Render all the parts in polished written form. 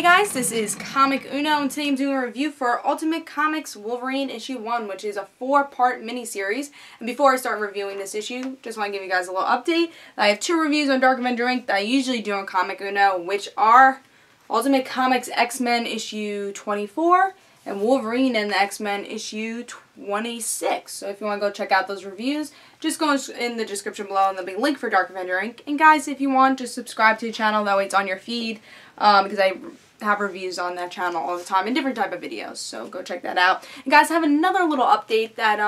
guys, this is Comic Uno, and today I'm doing a review for Ultimate Comics Wolverine issue 1, which is a 4-part miniseries. And before I start reviewing this issue, just want to give you guys a little update. I have 2 reviews on DarkAvengerINC that I usually do on Comic Uno, which are Ultimate Comics X-Men issue 24 and Wolverine and the X-Men issue 26. So if you want to go check out those reviews, just go in the description below and there'll be a link for DarkAvengerINC. And guys, if you want, just subscribe to the channel, that way it's on your feed, because I have reviews on that channel all the time and different type of videos, so go check that out. And guys, I have another little update that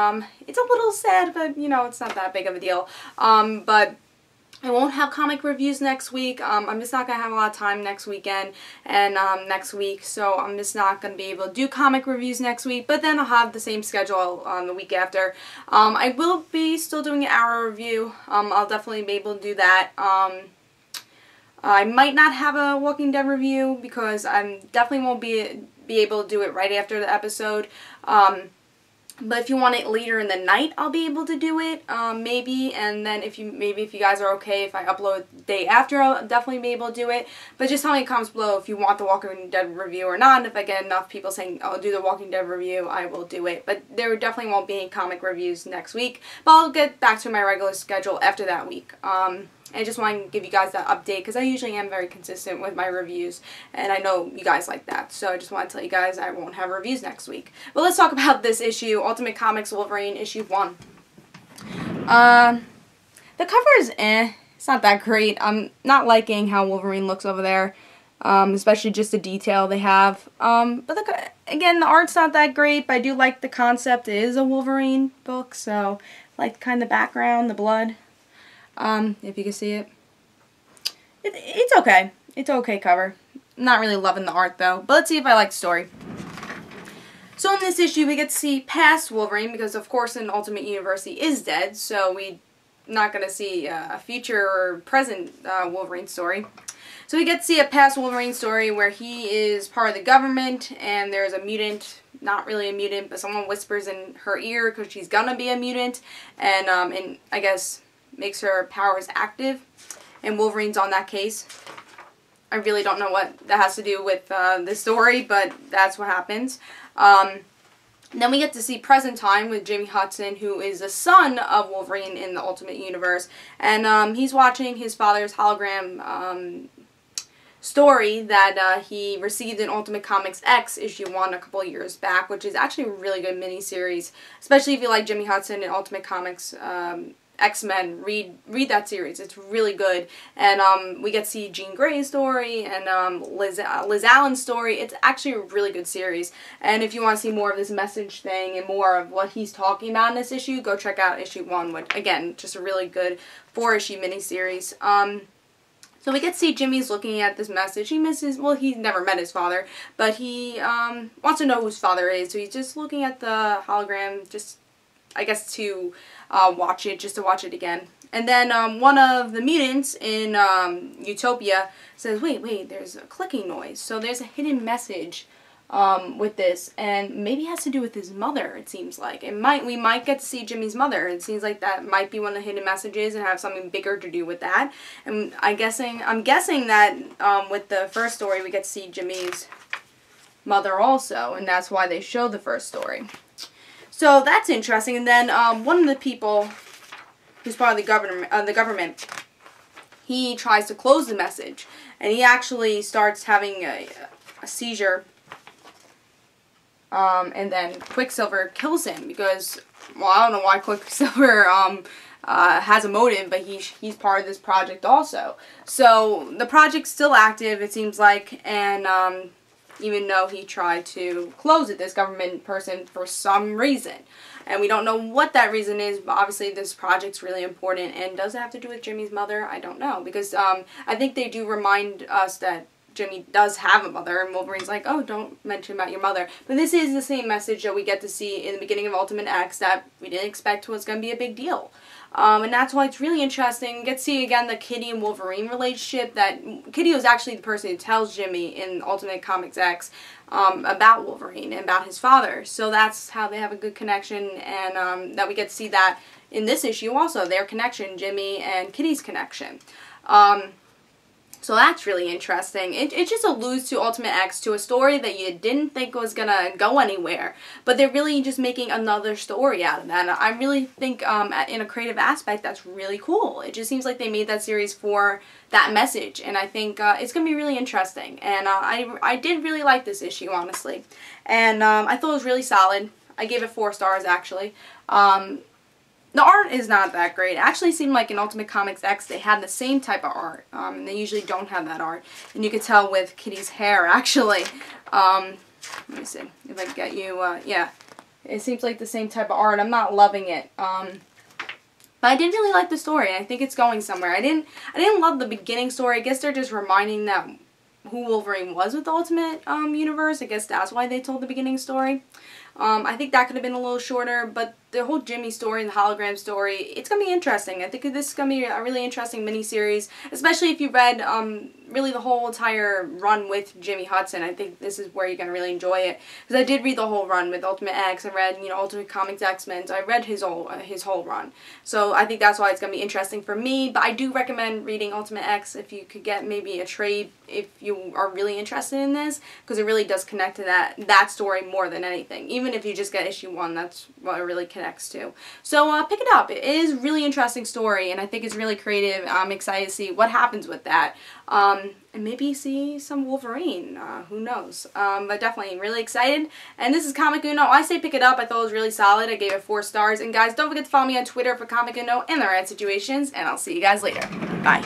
it's a little sad, but you know, it's not that big of a deal. But I won't have comic reviews next week. I'm just not going to have a lot of time next weekend and next week, so I'm just not going to be able to do comic reviews next week, but then I'll have the same schedule the week after. I will be still doing an hour review. I'll definitely be able to do that. I might not have a Walking Dead review because I definitely won't be able to do it right after the episode. But if you want it later in the night, I'll be able to do it, maybe. And then if you guys are okay if I upload the day after, I'll definitely be able to do it. But just tell me in the comments below if you want the Walking Dead review or not. And if I get enough people saying I'll do the Walking Dead review, I will do it. But there definitely won't be any comic reviews next week. But I'll get back to my regular schedule after that week. I just want to give you guys that update because I usually am very consistent with my reviews, and I know you guys like that, so I just want to tell you guys I won't have reviews next week. But let's talk about this issue, Ultimate Comics Wolverine issue 1. The cover is it's not that great. I'm not liking how Wolverine looks over there, especially just the detail they have. But again, the art's not that great, but I do like the concept. It is a Wolverine book, so I like kind of the background, the blood. If you can see it. It's okay. It's an okay cover. Not really loving the art though, but let's see if I like the story. So in this issue we get to see past Wolverine because of course in Ultimate Universe he is dead, so we're not going to see a future or present Wolverine story. So we get to see a past Wolverine story where he is part of the government and there's a mutant, not really a mutant, but someone whispers in her ear because she's gonna be a mutant, and I guess makes her powers active, and Wolverine's on that case. I really don't know what that has to do with the story, but that's what happens. Then we get to see present time with Jimmy Hudson, who is the son of Wolverine in the Ultimate Universe, and he's watching his father's hologram story that he received in Ultimate Comics X issue 1 a couple years back, which is actually a really good miniseries, especially if you like Jimmy Hudson and Ultimate Comics X-Men. Read that series. It's really good. And we get to see Jean Grey's story and Liz Allen's story. It's actually a really good series. And if you want to see more of this message thing and more of what he's talking about in this issue, go check out issue 1, which again, just a really good 4-issue miniseries. So we get to see Jimmy's looking at this message. He misses, well, he's never met his father, but he wants to know who his father is. So he's just looking at the hologram, just, I guess, to watch it again. And then one of the mutants in Utopia says, wait, there's a clicking noise. So there's a hidden message with this, and maybe it has to do with his mother, it seems like. We might get to see Jimmy's mother. It seems like that might be one of the hidden messages and have something bigger to do with that. And I'm guessing that with the first story we get to see Jimmy's mother also, and that's why they show the first story. So that's interesting. And then one of the people who's part of the government, he tries to close the message, and he actually starts having a seizure. And then Quicksilver kills him because, well, I don't know why Quicksilver has a motive, but he's part of this project also. So the project's still active, it seems like, and even though he tried to close it, this government person, for some reason. And we don't know what that reason is, but obviously this project's really important. And does it have to do with Jimmy's mother? I don't know, because I think they do remind us that Jimmy does have a mother, and Wolverine's like, oh, don't mention about your mother. But this is the same message that we get to see in the beginning of Ultimate X that we didn't expect was going to be a big deal. And that's why it's really interesting. Get to see again the Kitty and Wolverine relationship. That Kitty was actually the person who tells Jimmy in Ultimate Comics X about Wolverine and about his father. So that's how they have a good connection, and that we get to see that in this issue also, their connection, Jimmy and Kitty's connection. So that's really interesting. It just alludes to Ultimate X, to a story that you didn't think was going to go anywhere. But they're really just making another story out of that. And I really think in a creative aspect, that's really cool. It just seems like they made that series for that message. And I think it's going to be really interesting. And I did really like this issue, honestly. And I thought it was really solid. I gave it 4 stars, actually. The art is not that great. It actually seemed like in Ultimate Comics X they had the same type of art. They usually don't have that art. And you could tell with Kitty's hair, actually. Let me see if I can get you, yeah. It seems like the same type of art. I'm not loving it. But I did really like the story, and I think it's going somewhere. I didn't love the beginning story. I guess they're just reminding that who Wolverine was with the Ultimate Universe. I guess that's why they told the beginning story. I think that could have been a little shorter, but the whole Jimmy story and the hologram story, it's going to be interesting. I think this is going to be a really interesting miniseries, especially if you read really the whole entire run with Jimmy Hudson. I think this is where you're going to really enjoy it, because I did read the whole run with Ultimate X. I read, you know, Ultimate Comics X-Men. So I read his whole run. So I think that's why it's going to be interesting for me, but I do recommend reading Ultimate X if you could get maybe a trade if you are really interested in this, because it really does connect to that story more than anything. Even if you just get issue 1, that's what it really connects to. So pick it up. It is a really interesting story, and I think it's really creative. I'm excited to see what happens with that. And maybe see some Wolverine. Who knows? But definitely really excited. And this is Comic Uno. I say pick it up. I thought it was really solid. I gave it 4 stars. And guys, don't forget to follow me on Twitter for Comic Uno and the rad situations. And I'll see you guys later. Bye.